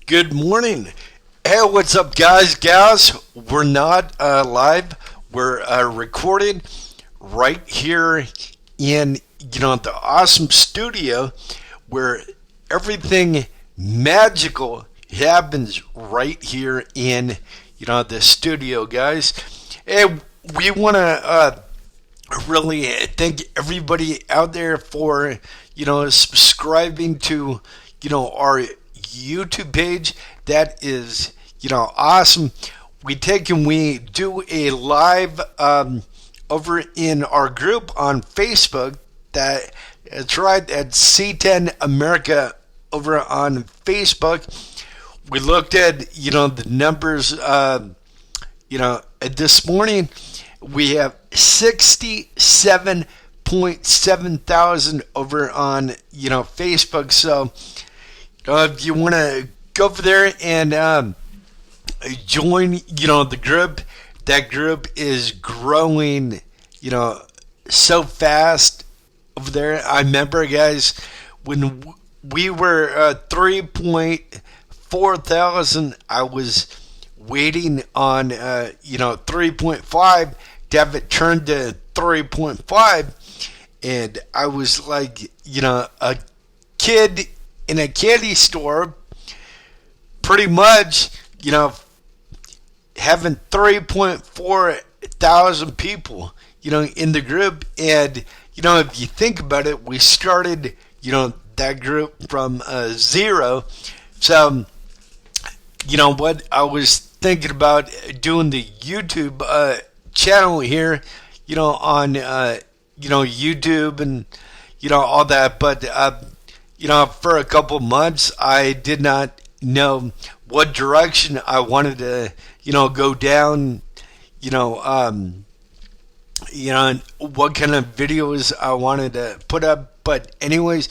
Good morning. Hey, what's up, guys, gals? We're not live. We're recording right here in the awesome studio where everything magical happens right here in the studio, guys. Hey, we want to really thank everybody out there for subscribing to our YouTube page. That is awesome. We take and we do a live over in our group on Facebook. That's right, at C10 America over on Facebook. We looked at the numbers this morning. We have 67.7 thousand over on Facebook. So if you want to go over there and join the group, that group is growing so fast over there. I remember, guys, when we were 3.4 thousand, I was waiting on 3.5 to have it turned to 3.5, and I was like a kid in a candy store, pretty much having 3.4 thousand people in the group. And if you think about it, we started that group from zero. So what I was thinking about doing the YouTube channel here, on YouTube and all that, but for a couple months I did not know what direction I wanted to go down, and what kind of videos I wanted to put up. But anyways,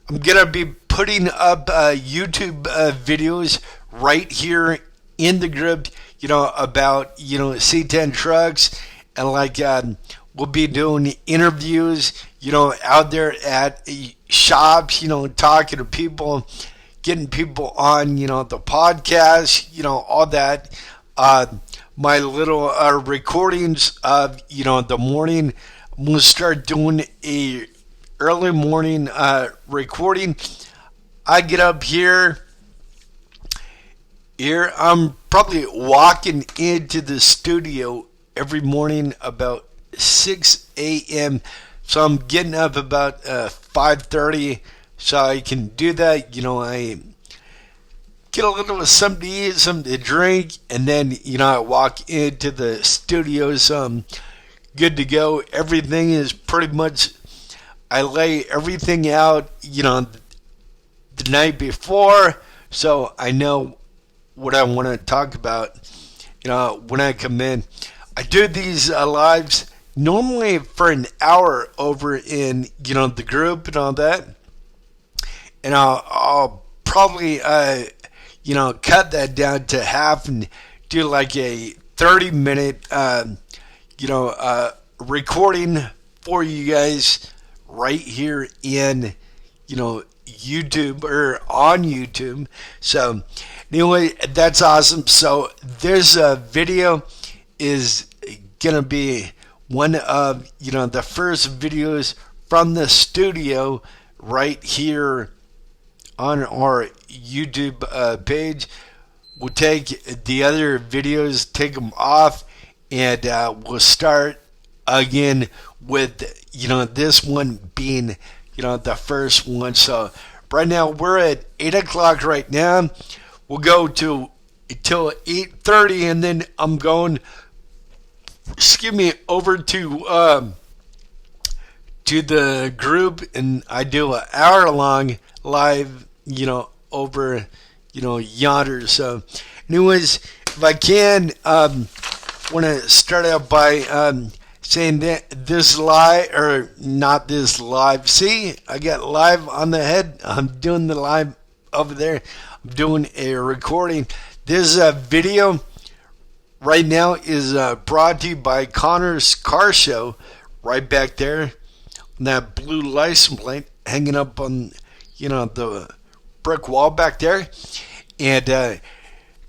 I'm gonna be putting up YouTube videos right here in the group, about C10 trucks, and we'll be doing interviews, out there at shops, talking to people, getting people on, the podcast, all that. My little recordings of, the morning. I'm going to start doing a early morning recording. I get up here. I'm probably walking into the studio every morning about 6 a.m. So I'm getting up about 5:30, so I can do that. I get a little something to eat, something to drink, and then I walk into the studio. So I'm good to go. Everything is pretty much, I lay everything out the night before, so I know what I want to talk about when I come in. I do these lives normally for an hour over in the group and all that, and I'll probably cut that down to half and do like a 30-minute recording for you guys right here in YouTube or on YouTube. So anyway, that's awesome. So there's a video is gonna be one of the first videos from the studio right here on our YouTube page. We'll take the other videos, take them off, and we'll start again with this one being the first one. So right now we're at 8 o'clock right now. We'll go till 8:30, and then I'm going over to the group, and I do an hour-long live, over, yonder. So anyways, if I can, want to start out by saying that this live, or not this live, see, I got live on the head. I'm doing the live over there. I'm doing a recording. This video right now is brought to you by Connor's Car Show, right back there on that blue license plate hanging up on the brick wall back there. And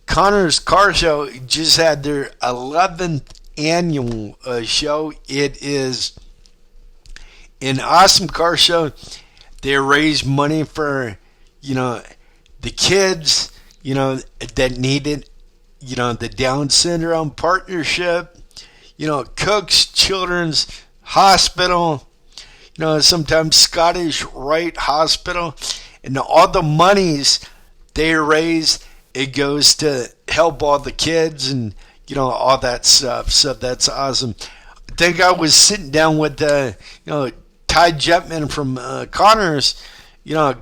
Connor's Car Show just had their 11th annual show. It is an awesome car show. They raise money for, the kids, that need it. The Down Syndrome Partnership, Cook's Children's Hospital, sometimes Scottish Rite Hospital, and all the monies they raise, it goes to help all the kids and, all that stuff. So that's awesome. I think I was sitting down with, Ty Jetman from Connors, a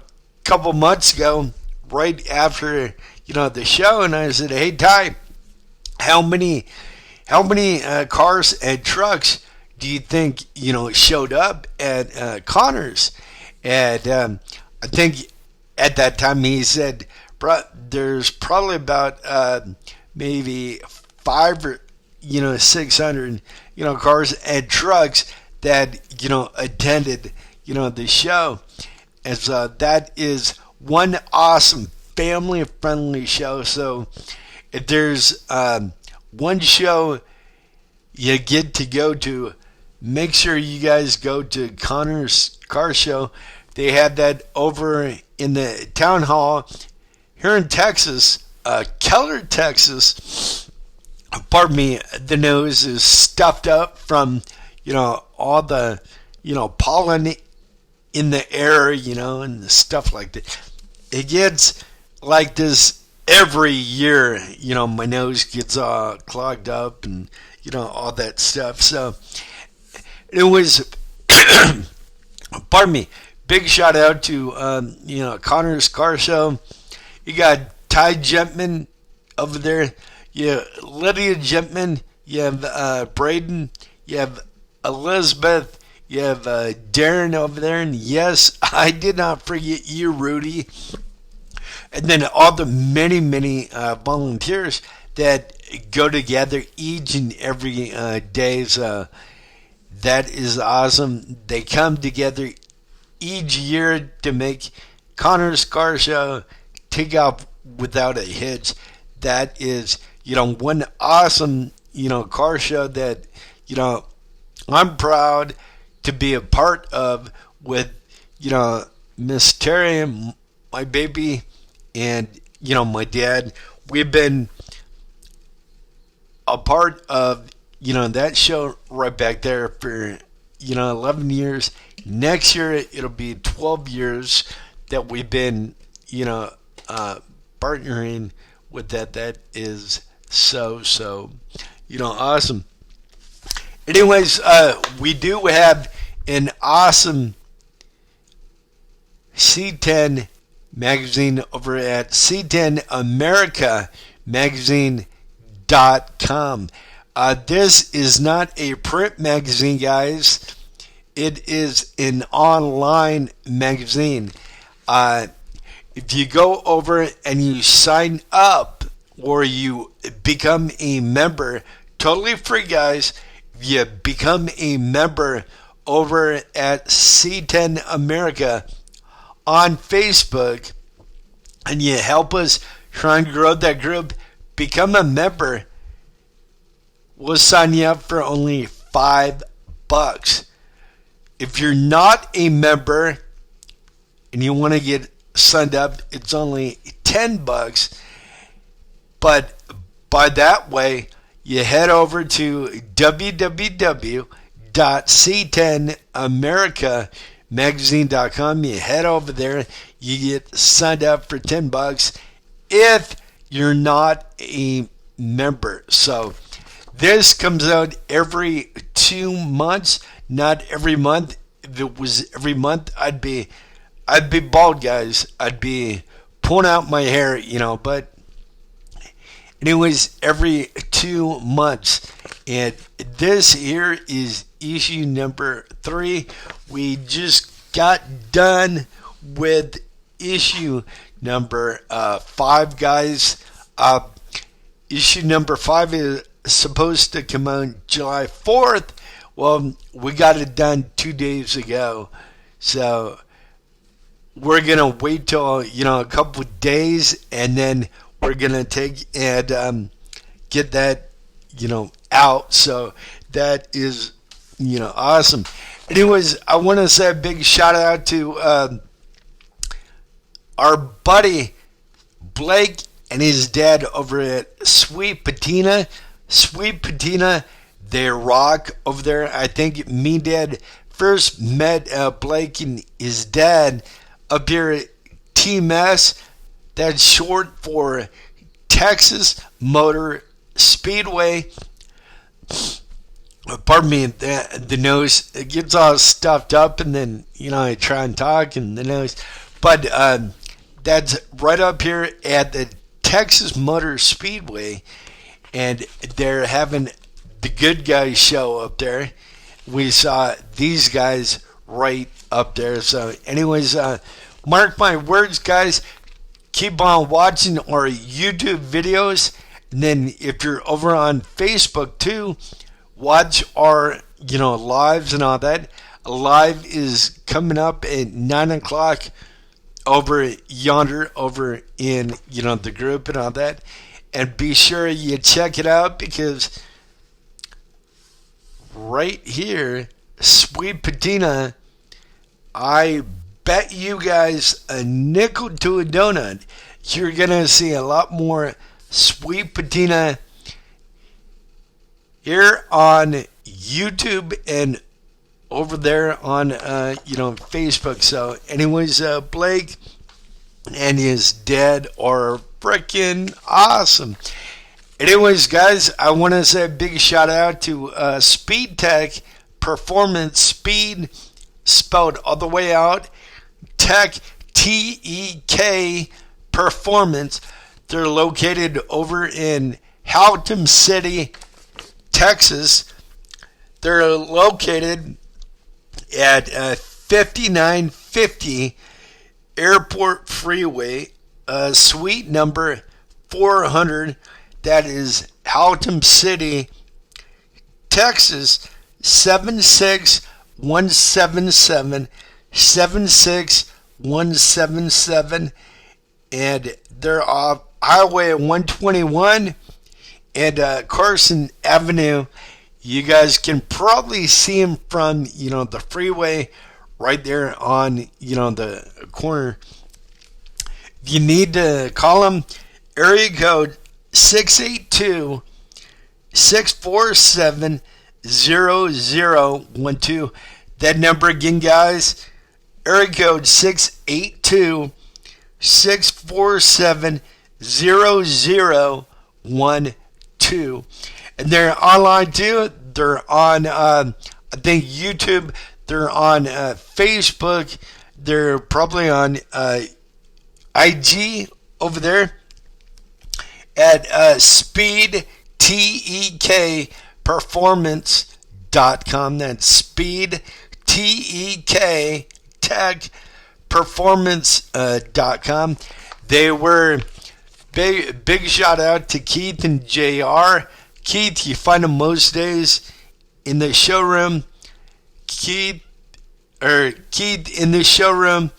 couple months ago, right after, the show, and I said, "Hey, Ty, how many cars and trucks do you think showed up at Connors?" And I think at that time he said, "Bro, there's probably about maybe 500 or 600 cars and trucks that attended the show." And so that is one awesome family friendly show. So if there's one show you get to go to, make sure you guys go to Connor's Car Show. They had that over in the town hall here in Texas, Keller, Texas. Pardon me, the nose is stuffed up from, all the, pollen in the air, and stuff like that. It gets like this every year. My nose gets all clogged up and, all that stuff. So it was, pardon me, big shout out to, Connor's Car Show. You got Ty Gentman over there. You have Lydia Gentman. You have Braden. You have Elizabeth. You have Darren over there. And yes, I did not forget you, Rudy. And then all the many, many volunteers that go together each and every day. So that is awesome. They come together each year to make Connor's Car Show take off without a hitch. That is, one awesome, car show that, I'm proud to be a part of with, Miss Terry, my baby, and, my dad. We've been a part of, that show right back there for, 11 years. Next year, it'll be 12 years that we've been, partnering with that. That is so, awesome. Anyways, we do have an awesome C10 magazine over at C10 America magazine.com. This is not a print magazine, guys. It is an online magazine. If you go over and you sign up or you become a member, totally free, guys. If you become a member over at C10 America on Facebook and you help us try and grow that group, become a member. We'll sign you up for only $5. If you're not a member and you want to get signed up, it's only $10. But by that way, you head over to www.c10americamagazine.com. You head over there, you get signed up for $10 if you're not a member. So this comes out every 2 months, not every month. If it was every month, I'd be bald, guys. I'd be pulling out my hair, but anyways, every 2 months. And this here is issue number 3. We just got done with issue number 5, guys. Issue number 5 is supposed to come out July 4th. Well, we got it done 2 days ago. So we're gonna wait till a couple of days, and then we're gonna take and get that out. So that is awesome. Anyways, I want to say a big shout out to our buddy Blake and his dad over at Sweet Patina. Sweet Patina, they rock over there. I think me and Dad first met Blake and his dad up here at TMS. That's short for Texas Motor Speedway. Pardon me, the nose, it gets all stuffed up, and then I try and talk and the nose. But that's right up here at the Texas Motor Speedway, and they're having the good guys show up there. We saw these guys right up there. So anyways, mark my words, guys. Keep on watching our YouTube videos. And then if you're over on Facebook too, watch our, lives and all that. Live is coming up at 9 o'clock over yonder, over in, the group and all that. And be sure you check it out, because right here, Sweet Patina, I bet you guys a nickel to a donut, you're going to see a lot more Sweet Patina here on YouTube and over there on, Facebook. So anyways, Blake and his dad are freaking awesome. Anyways, guys, I want to say a big shout out to Speed Tech Performance, Speed spelled all the way out, Tech, T-E-K, Performance. They're located over in Haltom City, Texas. They're located at 5950 Airport Freeway, suite number 400. That is Haltom City, Texas, 76177, 76177. And they're off Highway 121 and Carson Avenue. You guys can probably see them from, the freeway right there on, the corner. If you need to call them, area code 682-647-0012. That number again, guys, area code 682-647-0012. And they're online too. They're on, I think, YouTube. They're on Facebook. They're probably on IG over there at Speed, T-E-K, Performance.com. That's Speed, T-E-K, Tech, Performance.com. They were big shout out to Keith and JR. Keith, you find him most days in the showroom. Keith in the showroom.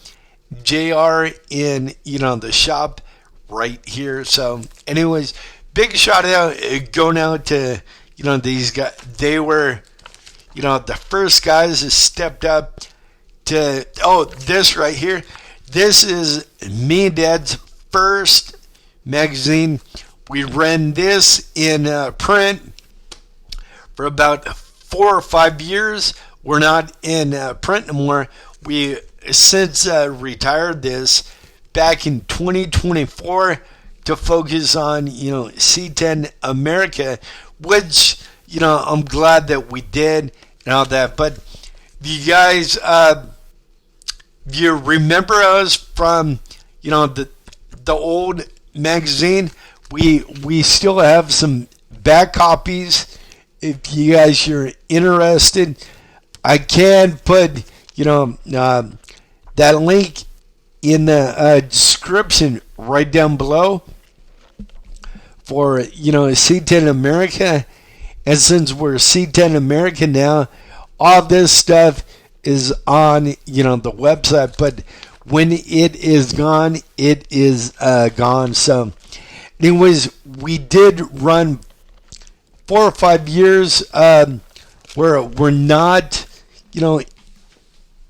JR in, the shop right here. So anyways, big shout out going out to, these guys. They were, the first guys that stepped up to, this right here. This is me and Dad's first magazine. We ran this in print for about 4 or 5 years. We're not in print anymore. We since retired this back in 2024 to focus on, C10 America, which, I'm glad that we did and all that. But you guys, you remember us from, the old magazine? We still have some back copies. If you guys are interested, I can put, that link in the description right down below for, C10 America. And since we're C10 America now, all this stuff is on, the website. But when it is gone, it is gone. So, anyways, we did run 4 or 5 years where we're not,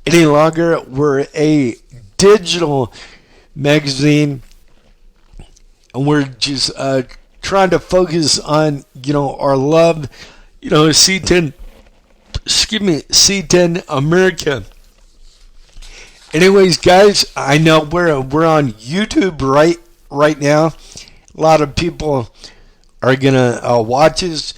any longer. We're a digital magazine, and we're just trying to focus on, our love, C10, C10 America. Anyways, guys, I know we're on YouTube right now. A lot of people are gonna watch us.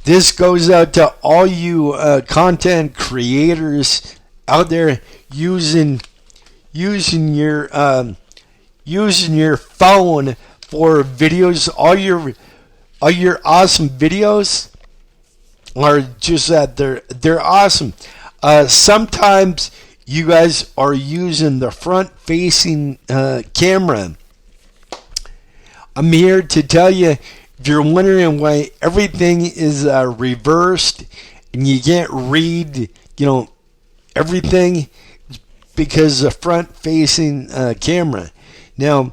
This goes out to all you content creators out there using your phone for videos. All your awesome videos are just that they're awesome. Sometimes you guys are using the front-facing camera. I'm here to tell you, if you're wondering why everything is reversed and you can't read, everything, because the front-facing camera. Now,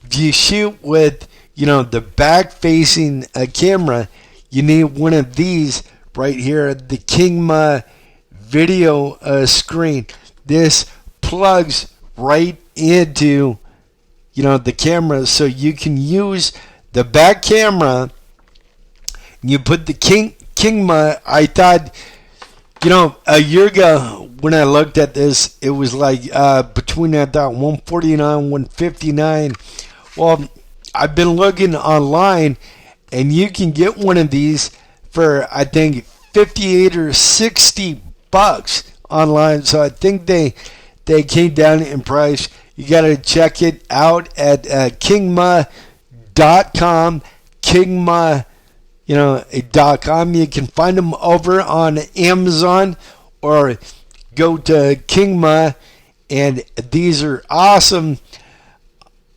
if you shoot with, the back-facing camera, you need one of these right here, the Kingma video screen. This plugs right into, the camera, so you can use the back camera. You put the Kingma. I thought, a year ago when I looked at this, it was like between, I thought, 149, 159. Well, I've been looking online, and you can get one of these for, I think, 58 or 60 bucks online. So I think they came down in price. You got to check it out at kingma.com. Kingma, .com. You can find them over on Amazon, or go to Kingma, and these are awesome.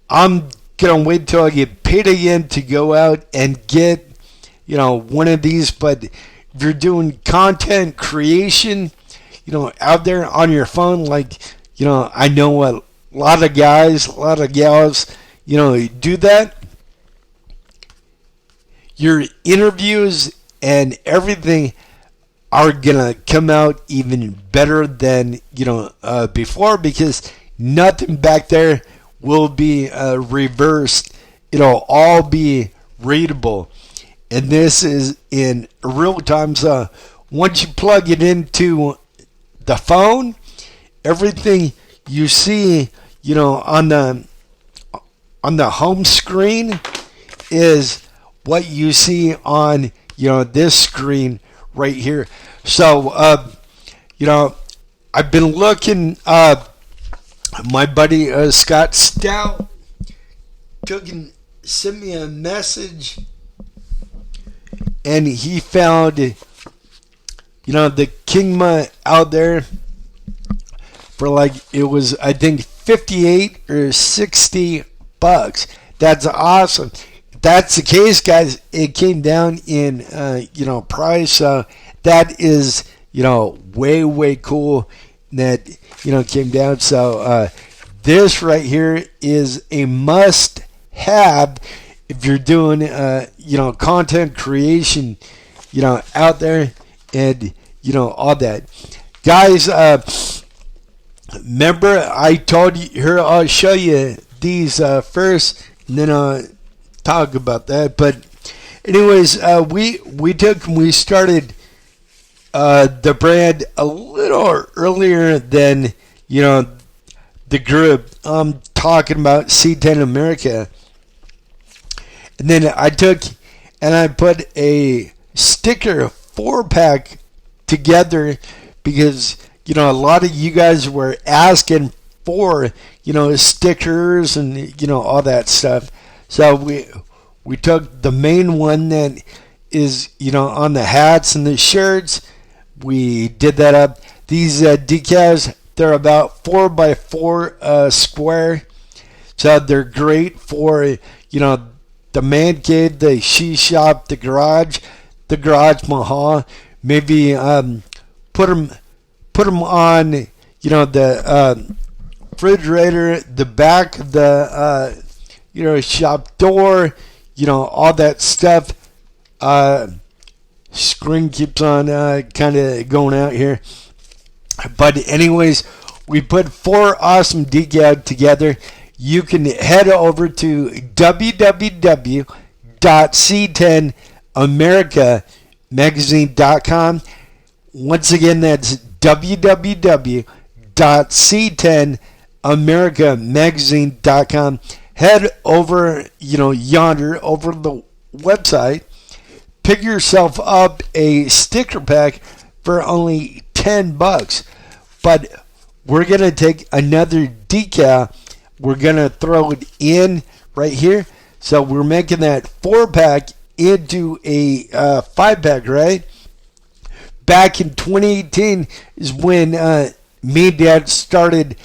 I'm gonna wait till I get paid again to go out and get, one of these. But if you're doing content creation, out there on your phone, like, I know a lot of guys, a lot of gals, do that. Your interviews and everything are gonna come out even better than before, because nothing back there will be reversed. It'll all be readable, and this is in real time. So once you plug it into the phone, everything you see, on the home screen is what you see on, this screen right here. So, I've been looking, my buddy Scott Stout sent me a message, and he found, the Kingma out there for, like, it was, I think, 58 or 60 bucks. That's awesome. If that's the case, guys, it came down in, price. So that is, way cool that, came down. So this right here is a must have if you're doing, content creation, out there, and, all that. Guys, remember I told you here, I'll show you these first, and then I'll talk about that. But anyways, we started the brand a little earlier than, the group. I'm talking about C10 America. And then I took and I put a sticker 4-pack together, because a lot of you guys were asking for stickers and all that stuff. So we took the main one that is on the hats and the shirts. We did that up. These decals, they're about 4x4 square, so they're great for the man cave, the she shop, the garage mahal. Maybe put them on, the refrigerator, the back of the shop door, all that stuff. Screen keeps on kind of going out here. But anyways, we put 4 awesome decals together. You can head over to www.c10americamagazine.com. Once again, that's www.c10americamagazine.com. Head over, yonder, over the website. Pick yourself up a sticker pack for only $10. But we're going to take another decal. We're going to throw it in right here. So we're making that 4-pack into a 5-pack, right? Back in 2018 is when me and Dad started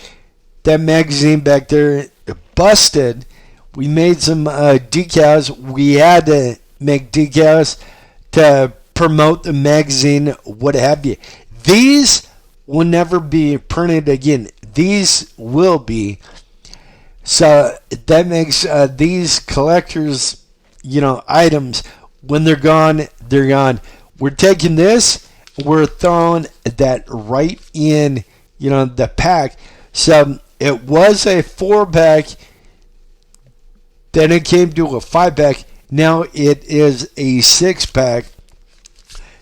that magazine back there. Busted. We made some decals. We had to make decals to promote the magazine, what have you. These will never be printed again. These will be. So that makes these collectors, items, when they're gone, they're gone. We're taking this, we're throwing that right in, the pack. So it was a 4-pack, then it came to a 5-pack. Now it is a 6-pack.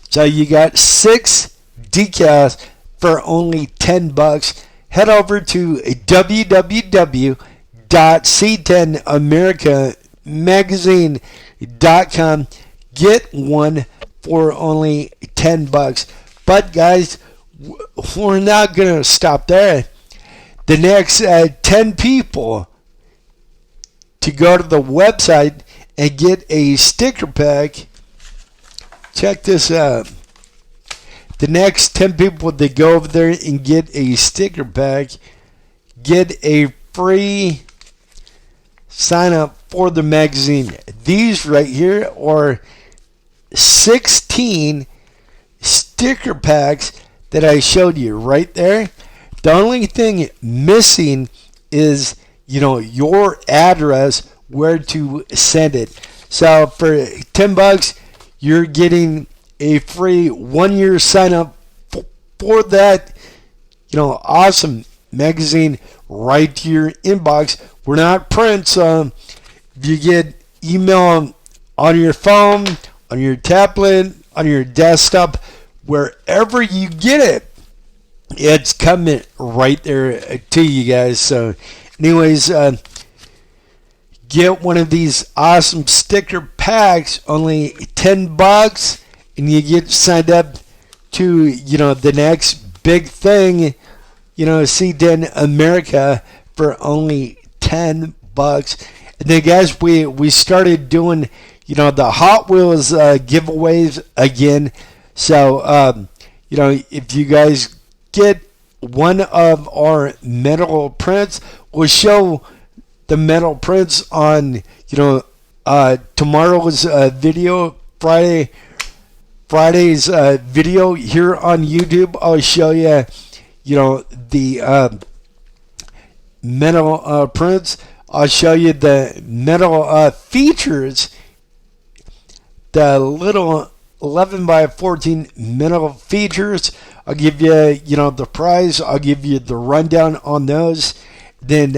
So you got 6 decals for only $10. Head over to www.c10americamagazine.com. Get one for only $10. But guys, we're not going to stop there. The next 10 people to go to the website and get a sticker pack. Check this out. The next 10 people that go over there and get a sticker pack get a free sign up for the magazine. These right here are 16 sticker packs that I showed you right there. The only thing missing is, your address, where to send it. So for $10, you're getting a free 1-year sign up for that, awesome magazine right to your inbox. We're not print, so if you get email on your phone, on your tablet, on your desktop, wherever you get it, it's coming right there to you guys. So anyways, get one of these awesome sticker packs, only $10, and you get signed up to, the next big thing, C10 America for only $10. And then guys, we started doing, the Hot Wheels giveaways again. So, if you guys get one of our metal prints, we'll show the metal prints on, tomorrow's video, Friday's video here on YouTube. I'll show you, the metal prints. I'll show you the metal features, the little 11 by 14 metal features. I'll give you, the price. I'll give you the rundown on those. Then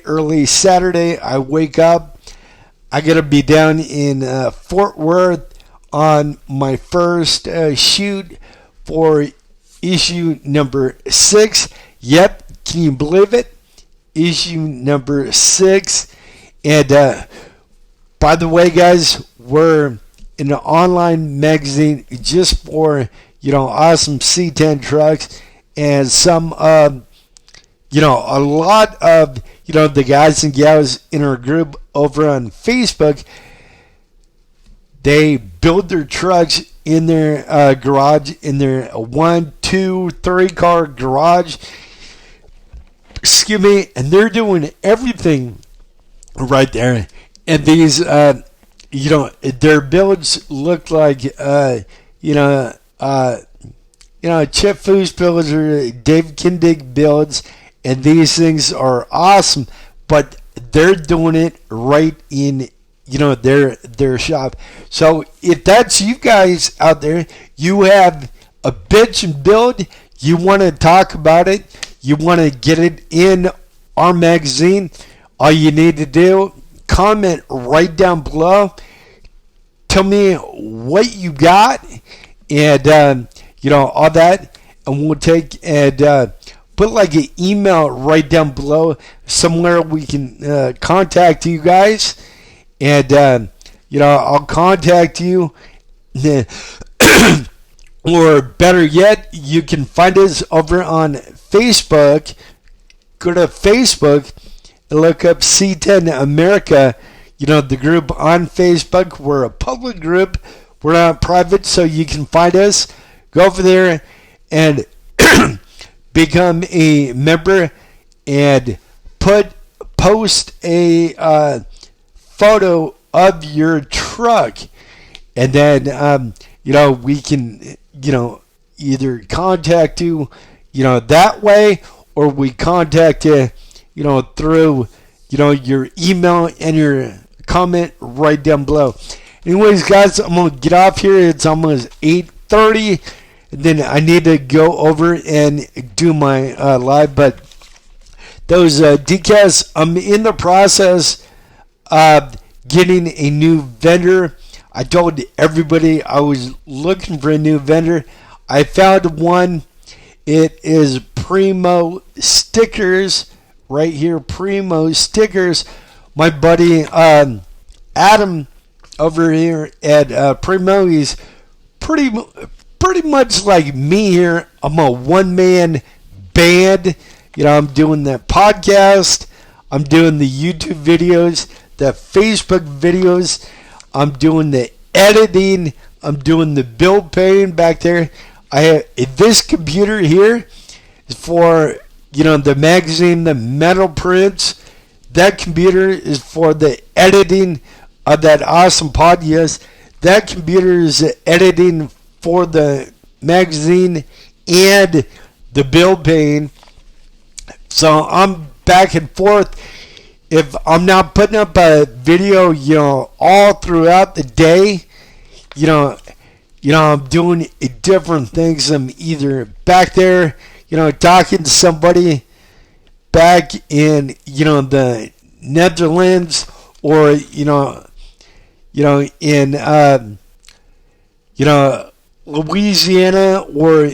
early Saturday, I wake up. I gotta be down in Fort Worth on my first shoot for issue number 6. Yep, can you believe it? Issue number 6. And by the way, guys, we're in an online magazine just for, awesome C10 trucks, and some, a lot of, the guys and gals in our group over on Facebook, they build their trucks in their garage, in their 1, 2, 3 car garage. Excuse me, and they're doing everything right there. And these, their builds look like, Chip Foose builds or Dave Kindig builds, and these things are awesome, but they're doing it right in their shop. So if that's you guys out there, you have a bitch and build, you want to talk about it, you want to get it in our magazine, all you need to do, comment right down below. Tell me what you got, and all that, and we'll take and put like an email right down below somewhere we can contact you guys, and I'll contact you. Or better yet, you can find us over on Facebook. Go to Facebook and look up C10 America. The group on Facebook. We're a public group. We're not private, so you can find us. Go over there and become a member and post a photo of your truck, and then we can either contact you that way, or we contact you through your email and your comment right down below. Anyways, guys, I'm gonna get off here. It's almost 8:30, and then I need to go over and do my live. But those decals, I'm in the process of getting a new vendor. I told everybody I was looking for a new vendor. I found one. It is Primo Stickers right here. Primo Stickers. My buddy Adam over here at Primo, he's pretty much like me here. I'm a one-man band. I'm doing the podcast. I'm doing the YouTube videos, the Facebook videos. I'm doing the editing. I'm doing the bill paying back there. I have this computer here is for the magazine, the metal prints. That computer is for the editing of that awesome podcast. That computer is editing for the magazine and the bill paying. So I'm back and forth. If I'm not putting up a video, all throughout the day, I'm doing different things. I'm either back there, talking to somebody back in, the Netherlands, or, in, Louisiana, or,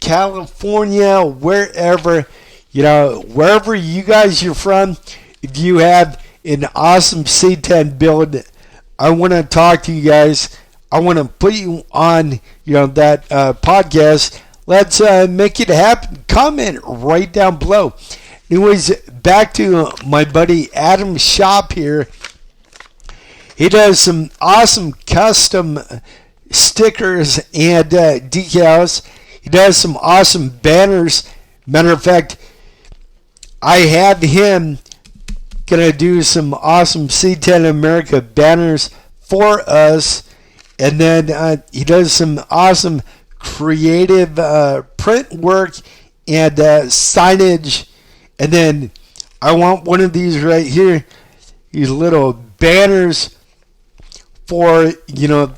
California, wherever. Wherever you guys are from, if you have an awesome C10 build, I want to talk to you guys. I want to put you on, that podcast. Let's make it happen. Comment right down below. Anyways, back to my buddy Adam's shop here. He does some awesome custom stickers and decals. He does some awesome banners. Matter of fact, I have him gonna do some awesome C10 America banners for us, and then he does some awesome creative print work and signage. And then I want one of these right here, these little banners for the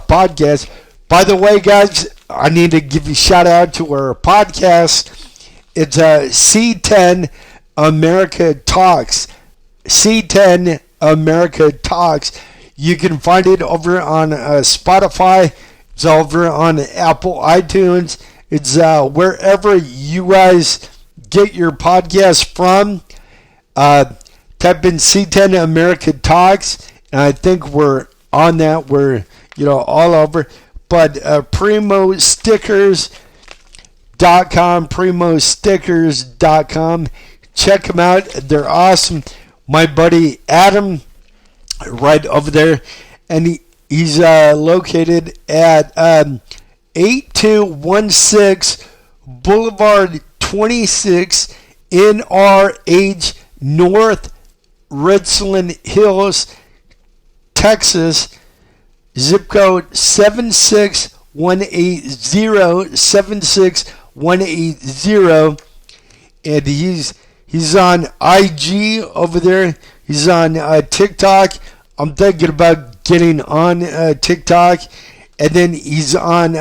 podcast. By the way, guys, I need to give a shout out to our podcast. It's C10 America Talks. C10 America Talks. You can find it over on Spotify. It's over on Apple iTunes. It's wherever you guys get your podcast from. Type in C10 America Talks, and I think we're on that. We're all over. But PrimoStickers.com. Check them out. They're awesome. My buddy Adam, right over there, and he's located at 8216 Boulevard 26 NRH North, Richland Hills, Texas. Zip code 761 76180. And he's on IG over there. He's on TikTok. I'm thinking about getting on TikTok. And then he's on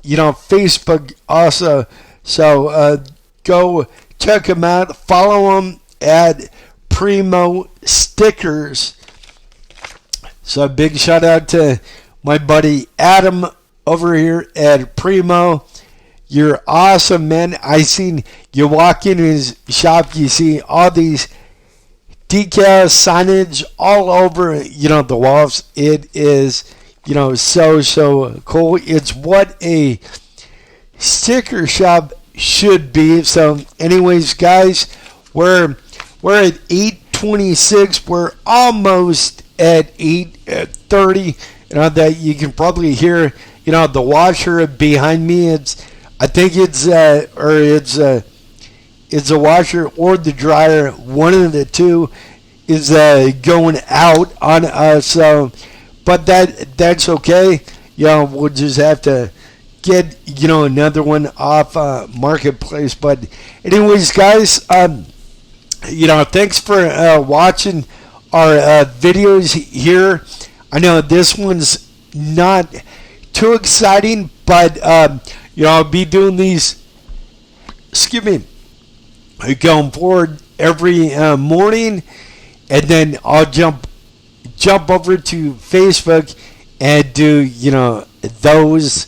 Facebook also. So go check him out. Follow him at Primo Stickers. So big shout out to my buddy Adam over here at Primo. You're awesome, man. I seen you walk in his shop, you see all these decals, signage all over, the walls. It is, so cool. It's what a sticker shop should be. So anyways, guys, we're at 8:26. We're almost at 8:30. That you can probably hear, the washer behind me. I think it's a washer or the dryer. One of the two is going out on us. So, but that's okay. We'll just have to get another one off Marketplace. But anyways, guys, thanks for watching our videos here. I know this one's not too exciting, but I'll be doing these, going forward every morning, and then I'll jump over to Facebook and do those.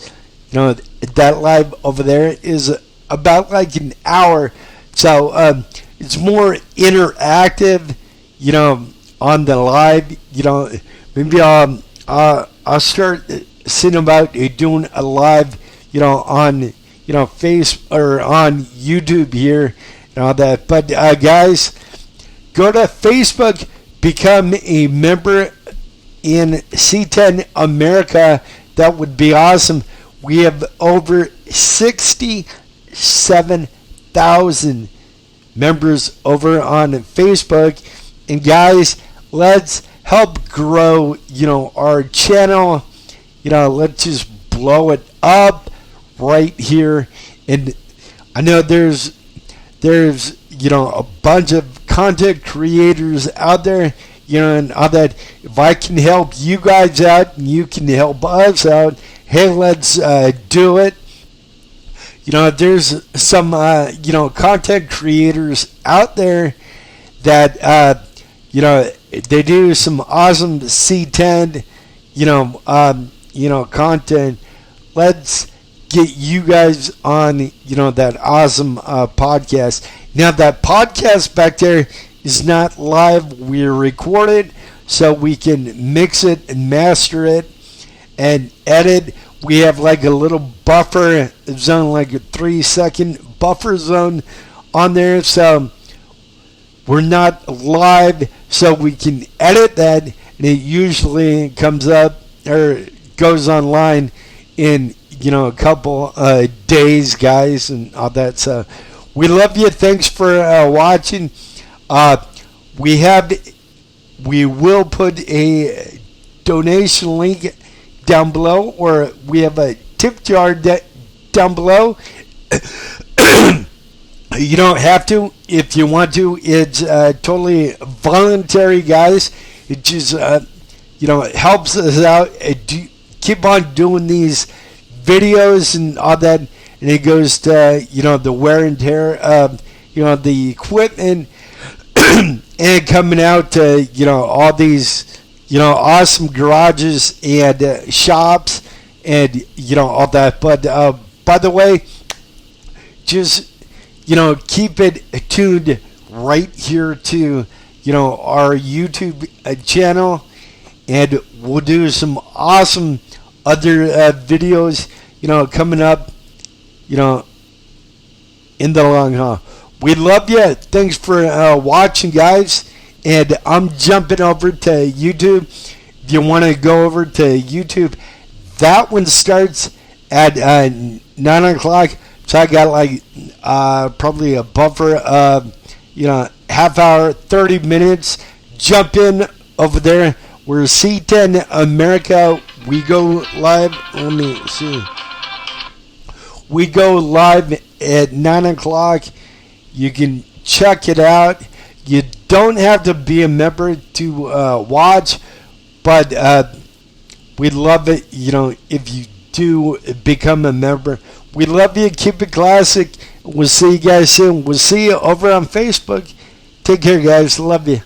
That live over there is about like an hour, so it's more interactive. On the live, maybe I'll start seeing about doing a live, on Face or on YouTube here and all that. But guys, go to Facebook, become a member in C10 America. That would be awesome. We have over 67,000 members over on Facebook. And guys, let's help grow, our channel. Let's just blow it up right here. And I know there's a bunch of content creators out there, and all that. If I can help you guys out and you can help us out, hey, let's do it. There's some content creators out there that they do some awesome C10 content. Let's get you guys on that awesome podcast. Now that podcast back there is not live. We record it so we can mix it and master it and edit. We have like a little buffer zone, like a 3-second buffer zone on there. So we're not live, so we can edit that, and it usually comes up or goes online in a couple days, guys, and all that. So we love you. Thanks for watching. We will put a donation link down below, or we have a tip jar down below. You don't have to if you want to. It's totally voluntary, guys. It just it helps us out. Keep on doing these videos and all that, and it goes to the wear and tear of the equipment and coming out to all these awesome garages and shops and all that. But by the way, just keep it tuned right here to our YouTube channel, and we'll do some awesome other videos coming up in the long haul. We love you. Thanks for watching, guys, and I'm jumping over to YouTube. If you want to go over to YouTube, that one starts at 9 o'clock. So I got like probably a buffer of half hour, 30 minutes. Jump in over there. We're C10 America. We go live. Let me see. We go live at 9 o'clock. You can check it out. You don't have to be a member to watch, but we'd love it, if you do become a member. We love you. Keep it classic. We'll see you guys soon. We'll see you over on Facebook. Take care, guys. Love you.